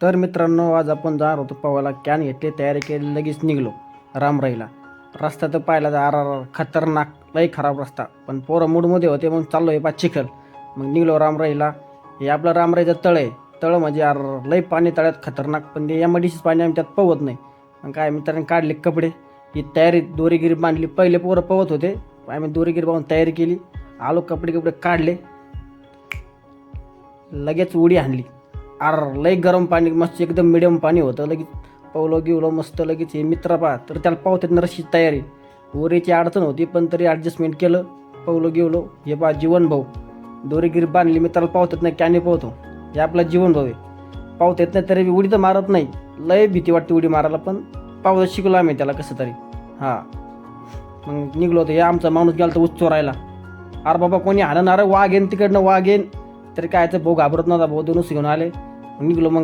तर मित्रांनो, आज आपण जाणार होतो पोहायला. कॅन घेतली, तयारी केली, लगेच निघलो रामराईला. रस्ता तर पाहिला तर खतरनाक, लई खराब रस्ता. पण पोरं मूडमध्ये होते म्हणून चाललो आहे चिखल. मग निघलो रामराईला. हे आपलं रामराईचं तळ आहे. तळ म्हणजे लई पाणी तळ्यात खतरनाक, पण ते एमआयडीसीच पाणी आम्ही त्यात पोहत नाही. मग काय मित्रांनी काढले कपडे, ही तयारी दोरीगिरी बांधली. पहिले पोरं पोहत होते, आम्ही दोरीगिरी बांधून तयारी केली. आलो, कपडे काढले, लगेच उडी आणली. लई गरम पाणी, मस्त एकदम मिडियम पाणी होतं. लगेच पावलं गिवलं मस्त. लगेच हे मित्र पहा तर त्याला पावतात ना, रशीची तयारी. वरीची अडचण होती पण तरी ॲडजस्टमेंट केलं, पावलं गिवलो. हे पहा जीवन भाऊ, दोरीगिरी बांधली. मित्राला पावतात नाही, कॅने पावतो. हे आपला जीवन भाऊ आहे. पावता येत नाही तरी उडी तर मारत नाही. लय भीती वाटते उडी मारायला, पण पावता शिकलो आम्ही त्याला कसं तरी. हां, मग निघलो होतो. हे आमचा माणूस गेला तर ऊस चोरायला. अरे बाबा, कोणी हाणणार, वाघ येईन तिकडनं, वाघ येईन. तरी काय भाऊ घाबरत नव्हता. भाऊ दोनच घेऊन आले. निघलो मग